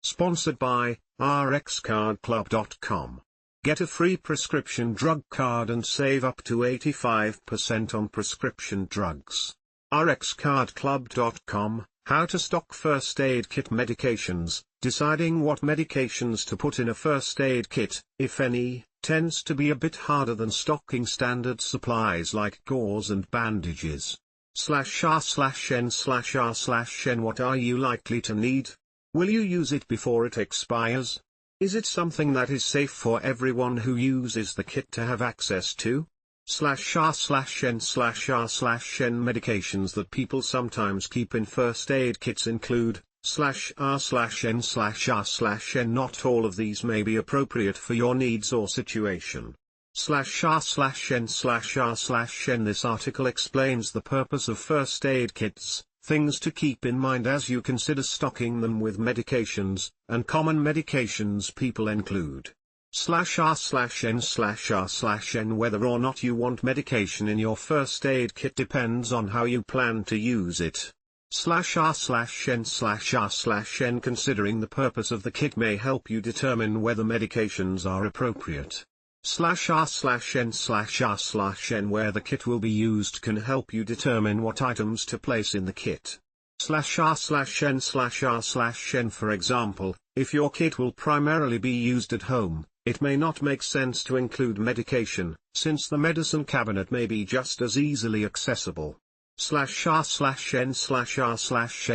Sponsored by rxcardclub.com. Get a free prescription drug card and save up to 85% on prescription drugs. rxcardclub.com. How to stock first aid kit medications. Deciding what medications to put in a first aid kit, if any, tends to be a bit harder than stocking standard supplies like gauze and bandages. /r/n/r/n What are you likely to need? Will you use it before it expires? Is it something that is safe for everyone who uses the kit to have access to? /r/n/r/n Medications that people sometimes keep in first aid kits include /r/n/r/n Not all of these may be appropriate for your needs or situation. /r/n/r/n This article explains the purpose of first aid kits, things to keep in mind as you consider stocking them with medications, and common medications people include. /r/n/r/n Whether or not you want medication in your first aid kit depends on how you plan to use it. /r/n/r/n Considering the purpose of the kit may help you determine whether medications are appropriate. /r/n/r/n Where the kit will be used can help you determine what items to place in the kit. /r/n/r/n For example, if your kit will primarily be used at home, it may not make sense to include medication, since the medicine cabinet may be just as easily accessible. /r/n/r/n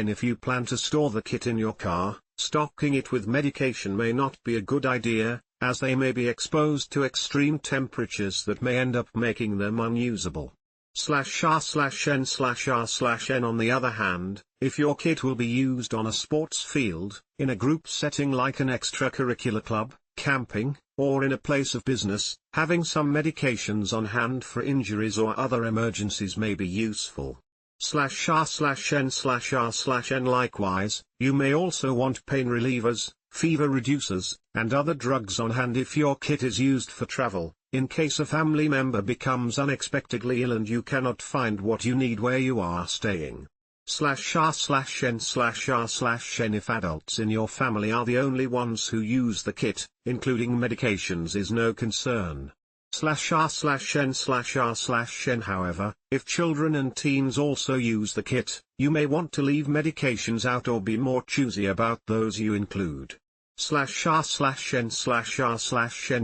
If you plan to store the kit in your car, stocking it with medication may not be a good idea, as they may be exposed to extreme temperatures that may end up making them unusable. /r/n/r/n On the other hand, if your kit will be used on a sports field, in a group setting like an extracurricular club, camping, or in a place of business, having some medications on hand for injuries or other emergencies may be useful. /r/n/r/n Likewise, you may also want pain relievers, fever reducers, and other drugs on hand if your kit is used for travel, in case a family member becomes unexpectedly ill and you cannot find what you need where you are staying. /r/n/r/n If adults in your family are the only ones who use the kit, including medications is no concern. /r/n/r/n However, if children and teens also use the kit, you may want to leave medications out or be more choosy about those you include. /r/n/r/n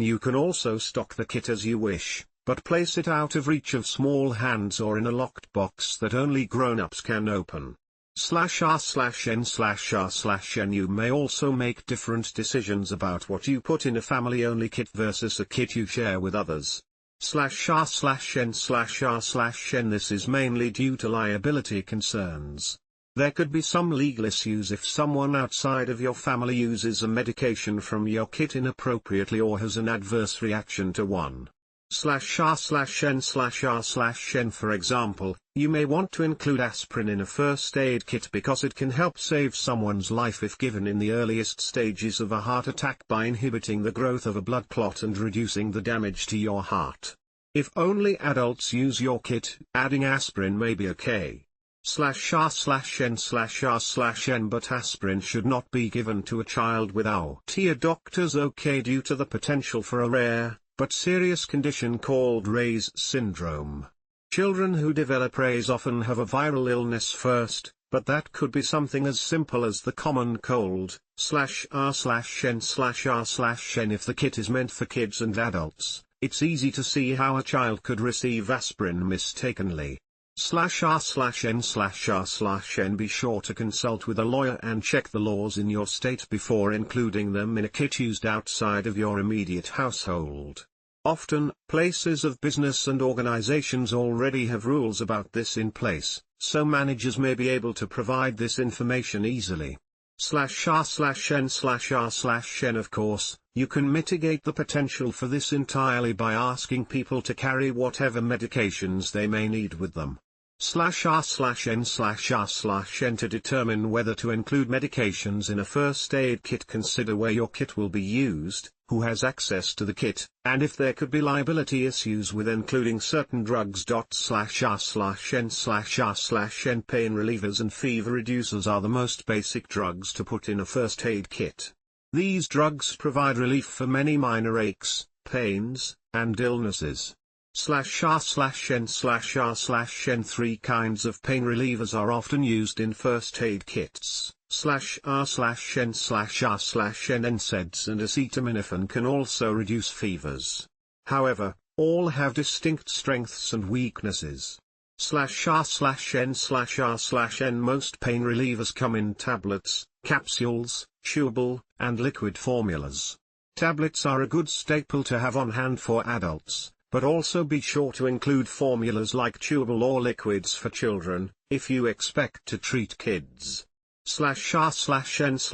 You can also stock the kit as you wish, but place it out of reach of small hands or in a locked box that only grown-ups can open. /r/n/r/n You may also make different decisions about what you put in a family-only kit versus a kit you share with others. /r/n/r/n This is mainly due to liability concerns. There could be some legal issues if someone outside of your family uses a medication from your kit inappropriately or has an adverse reaction to one. /r/n/r/n For example, you may want to include aspirin in a first aid kit because it can help save someone's life if given in the earliest stages of a heart attack by inhibiting the growth of a blood clot and reducing the damage to your heart. If only adults use your kit, adding aspirin may be okay. /r/n/r/n But aspirin should not be given to a child without a doctor's okay due to the potential for a rare, but serious condition called Reyes syndrome. Children who develop Reyes often have a viral illness first, but that could be something as simple as the common cold. /r/n/r/n If the kit is meant for kids and adults, it's easy to see how a child could receive aspirin mistakenly. /r/n/r/n Be sure to consult with a lawyer and check the laws in your state before including them in a kit used outside of your immediate household. Often, places of business and organizations already have rules about this in place, so managers may be able to provide this information easily. /r/n/r/n Of course, you can mitigate the potential for this entirely by asking people to carry whatever medications they may need with them. /r/n/r/n to determine whether to include medications in a first aid kit. Consider where your kit will be used, who has access to the kit, and if there could be liability issues with including certain drugs. /r/n/r/n pain relievers and fever reducers are the most basic drugs to put in a first aid kit. These drugs provide relief for many minor aches, pains, and illnesses. /r/n/r/n 3 kinds of pain relievers are often used in first aid kits. /r/n/r/n NSAIDs and acetaminophen can also reduce fevers. However, all have distinct strengths and weaknesses. /r/n/r/n most pain relievers come in tablets, capsules, chewable, and liquid formulas. Tablets are a good staple to have on hand for adults, but also be sure to include formulas like chewable or liquids for children, if you expect to treat kids. /r/n/r/n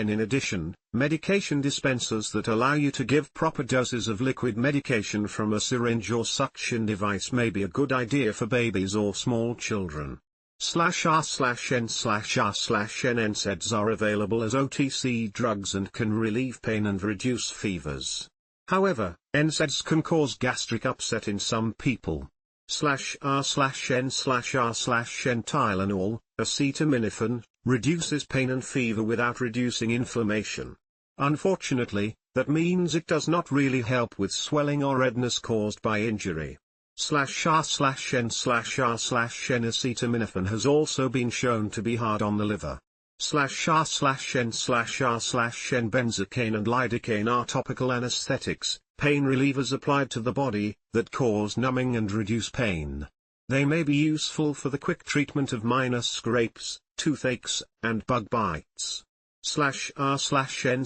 In addition, medication dispensers that allow you to give proper doses of liquid medication from a syringe or suction device may be a good idea for babies or small children. /r/n/r/n NSAIDs are available as OTC drugs and can relieve pain and reduce fevers. However, NSAIDs can cause gastric upset in some people. /r/n/r/n Tylenol, acetaminofen, reduces pain and fever without reducing inflammation. Unfortunately, that means it does not really help with swelling or redness caused by injury. /r/n/r/n Acetaminophen has also been shown to be hard on the liver. /r/n/r/n Benzocaine and lidocaine are topical anesthetics, pain relievers applied to the body, that cause numbing and reduce pain. They may be useful for the quick treatment of minor scrapes, toothaches, and bug bites. /r/n/r/n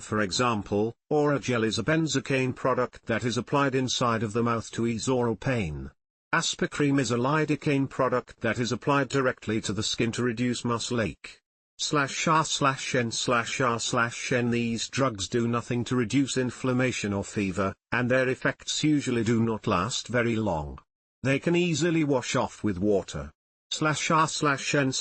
For example, Oragel is a benzocaine product that is applied inside of the mouth to ease oral pain. Aspirin is a lidocaine product that is applied directly to the skin to reduce muscle ache. /r/n/r/n These drugs do nothing to reduce inflammation or fever, and their effects usually do not last very long. They can easily wash off with water. /r/n/r/n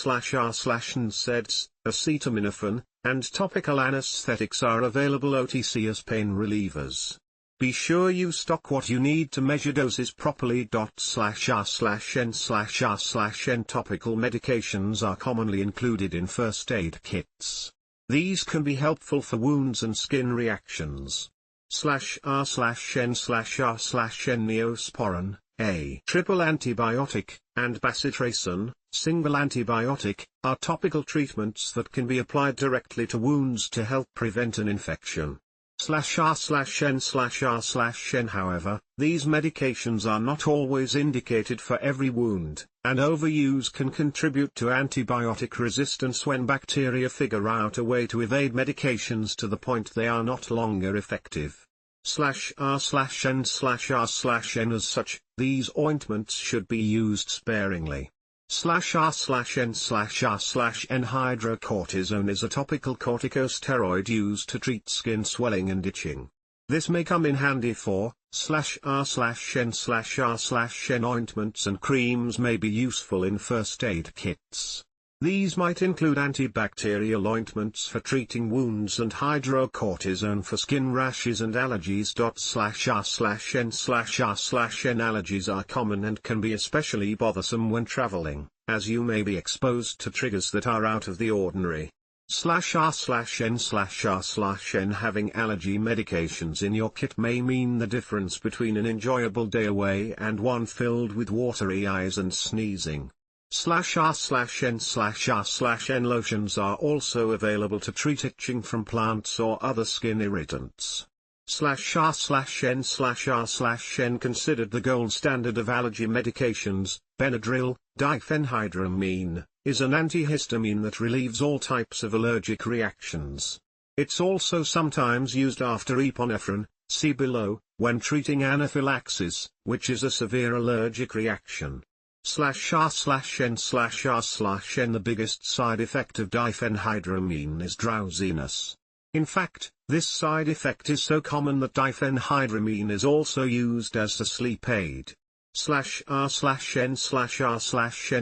acetaminophen, and topical anesthetics are available OTC as pain relievers. Be sure you stock what you need to measure doses properly. /r/n/r/n Topical medications are commonly included in first aid kits. These can be helpful for wounds and skin reactions. /r/n/r/n Neosporin, a triple antibiotic, and bacitracin, single antibiotic, are topical treatments that can be applied directly to wounds to help prevent an infection. /r/n/r/n However, these medications are not always indicated for every wound, and overuse can contribute to antibiotic resistance when bacteria figure out a way to evade medications to the point they are not longer effective. /r/n/r/n As such, these ointments should be used sparingly. /r/n/r/n Hydrocortisone is a topical corticosteroid used to treat skin swelling and itching. This may come in handy for /r/n/r/n Ointments and creams may be useful in first aid kits. These might include antibacterial ointments for treating wounds and hydrocortisone for skin rashes and allergies. /r/n/r/n Allergies are common and can be especially bothersome when traveling, as you may be exposed to triggers that are out of the ordinary. /r/n/r/n Having allergy medications in your kit may mean the difference between an enjoyable day away and one filled with watery eyes and sneezing. /r/n/r/n Lotions are also available to treat itching from plants or other skin irritants. /r/n/r/n Considered the gold standard of allergy medications, Benadryl, diphenhydramine, is an antihistamine that relieves all types of allergic reactions. It's also sometimes used after epinephrine, see below, when treating anaphylaxis, which is a severe allergic reaction. /r/n/r/n The biggest side effect of diphenhydramine is drowsiness. In fact, this side effect is so common that diphenhydramine is also used as a sleep aid. /r/n/r/n.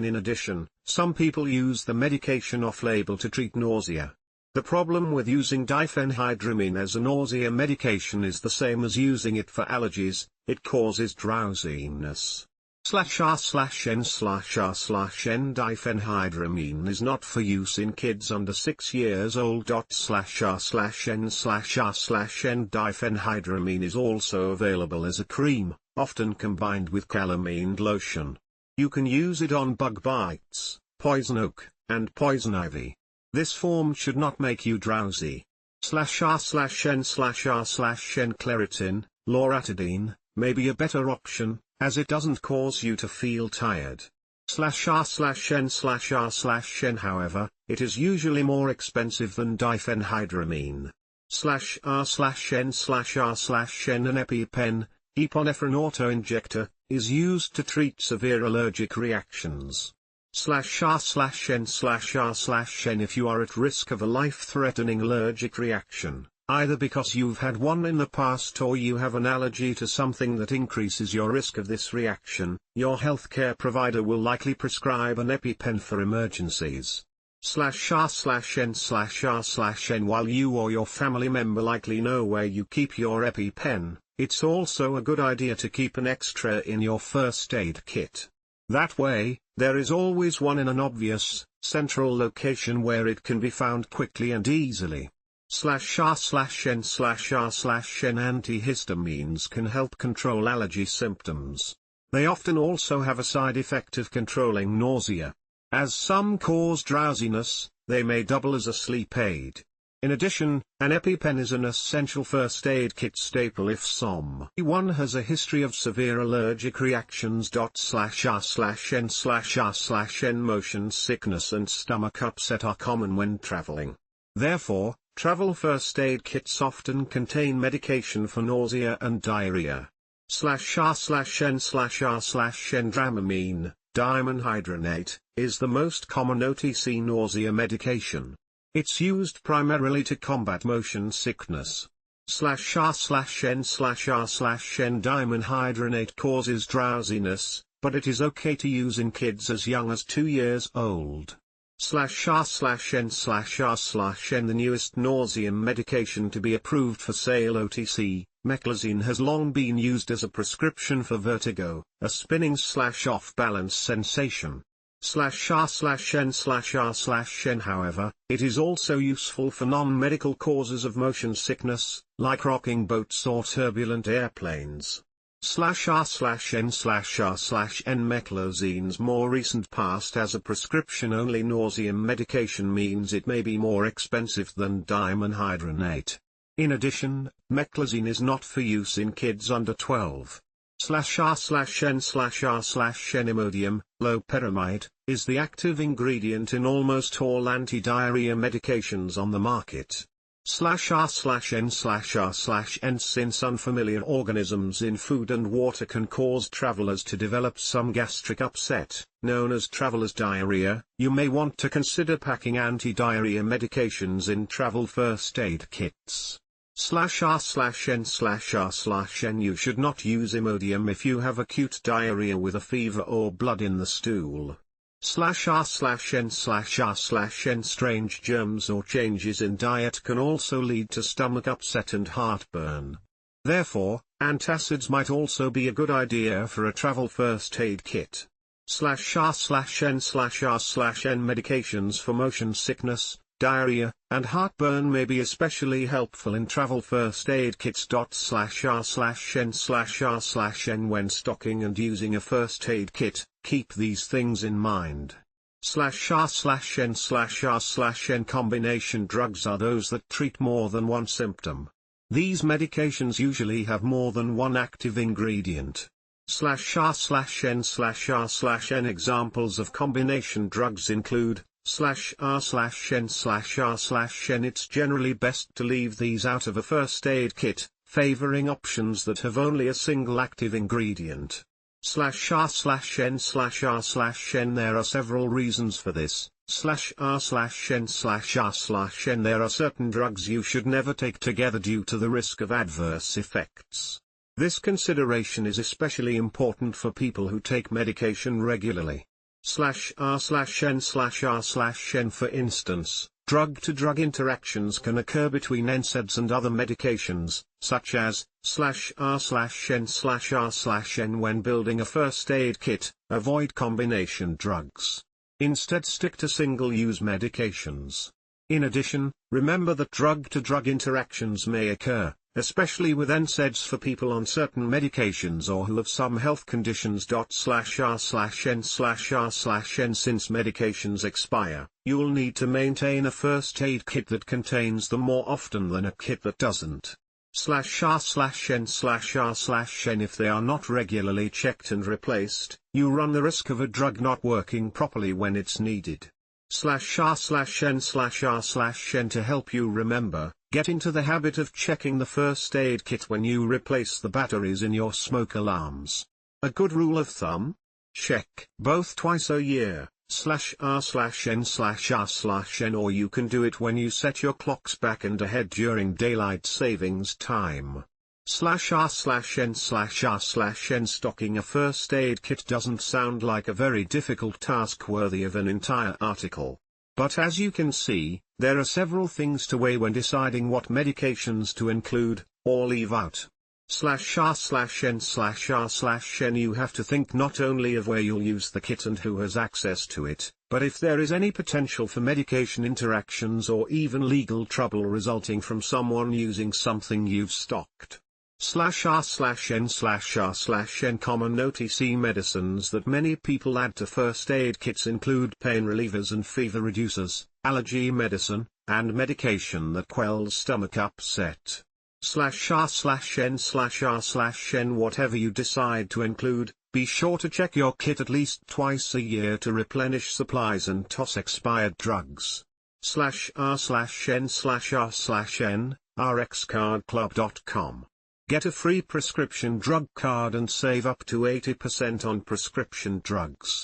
In addition, some people use the medication off-label to treat nausea. The problem with using diphenhydramine as a nausea medication is the same as using it for allergies: it causes drowsiness. /r/n/r/n diphenhydramine is not for use in kids under 6 years old. /r/n/r/n diphenhydramine is also available as a cream, often combined with calamine lotion. You can use it on bug bites, poison oak, and poison ivy. This form should not make you drowsy. /r/n/r/n claritin, loratadine, may be a better option, as it doesn't cause you to feel tired. /r/n/r/n however, it is usually more expensive than diphenhydramine. /r/n/r/n an EpiPen, epinephrine auto-injector, is used to treat severe allergic reactions. /r/n/r/n if you are at risk of a life-threatening allergic reaction, either because you've had one in the past or you have an allergy to something that increases your risk of this reaction, your healthcare provider will likely prescribe an EpiPen for emergencies. /r/n/r/n while you or your family member likely know where you keep your EpiPen, it's also a good idea to keep an extra in your first aid kit. That way, there is always one in an obvious, central location where it can be found quickly and easily. /r/n/r/n antihistamines can help control allergy symptoms. They often also have a side effect of controlling nausea. As some cause drowsiness, they may double as a sleep aid. In addition, an EpiPen is an essential first aid kit staple if someone has a history of severe allergic reactions. /r/n/r/n motion sickness and stomach upset are common when traveling. Therefore, travel first aid kits often contain medication for nausea and diarrhea. /r/n/r/n Dramamine, dimenhydrinate, is the most common OTC nausea medication. It's used primarily to combat motion sickness. /r/n/r/n dimenhydrinate causes drowsiness, but it is okay to use in kids as young as 2 years old. /r/n/r/n the newest nausea medication to be approved for sale OTC, meclizine, has long been used as a prescription for vertigo, a spinning/off-balance sensation. /r/n/r/n however, it is also useful for non-medical causes of motion sickness, like rocking boats or turbulent airplanes. /r/n/r/n meclizine's more recent past as a prescription-only nausea medication means it may be more expensive than dimenhydrinate. In addition, meclizine is not for use in kids under 12. /r/n/r/n Imodium, loperamide, is the active ingredient in almost all anti-diarrhea medications on the market. /r/n/r/n Since unfamiliar organisms in food and water can cause travelers to develop some gastric upset, known as traveler's diarrhea, you may want to consider packing anti-diarrhea medications in travel first aid kits. /r/n/r/n You should not use Imodium if you have acute diarrhea with a fever or blood in the stool. /r/n/r/n Strange germs or changes in diet can also lead to stomach upset and heartburn. Therefore, antacids might also be a good idea for a travel first aid kit. /r/n/r/n Medications for motion sickness, diarrhea, and heartburn may be especially helpful in travel first aid kits. /r/n/r/n When stocking and using a first aid kit, keep these things in mind. /r/n/r/n Combination drugs are those that treat more than one symptom. These medications usually have more than one active ingredient. /r/n/r/n Examples of combination drugs include /r/n/r/n It's generally best to leave these out of a first aid kit, favoring options that have only a single active ingredient. /r/n/r/n There are several reasons for this. /r/n/r/n There are certain drugs you should never take together due to the risk of adverse effects. This consideration is especially important for people who take medication regularly. /r/n/r/n For instance, drug-to-drug interactions can occur between NSAIDs and other medications, such as /r/n/r/n When building a first aid kit, avoid combination drugs. Instead stick to single-use medications. In addition, remember that drug-to-drug interactions may occur, especially with NSAIDs for people on certain medications or who have some health conditions. /r/n/r/n Since medications expire, you'll need to maintain a first aid kit that contains them more often than a kit that doesn't. /r/n/r/n If they are not regularly checked and replaced, you run the risk of a drug not working properly when it's needed. /r/n/r/n To help you remember, get into the habit of checking the first aid kit when you replace the batteries in your smoke alarms. A good rule of thumb? Check both twice a year, /r/n/r/n or you can do it when you set your clocks back and ahead during daylight savings time. /r/n/r/n Stocking a first aid kit doesn't sound like a very difficult task worthy of an entire article. But as you can see, there are several things to weigh when deciding what medications to include, or leave out. /r/n/r/n You have to think not only of where you'll use the kit and who has access to it, but if there is any potential for medication interactions or even legal trouble resulting from someone using something you've stocked. /r/n/r/n Common OTC medicines that many people add to first aid kits include pain relievers and fever reducers, allergy medicine, and medication that quells stomach upset. /r/n/r/n Whatever you decide to include, be sure to check your kit at least twice a year to replenish supplies and toss expired drugs. /r/n/r/n rxcardclub.com. Get a free prescription drug card and save up to 80% on prescription drugs.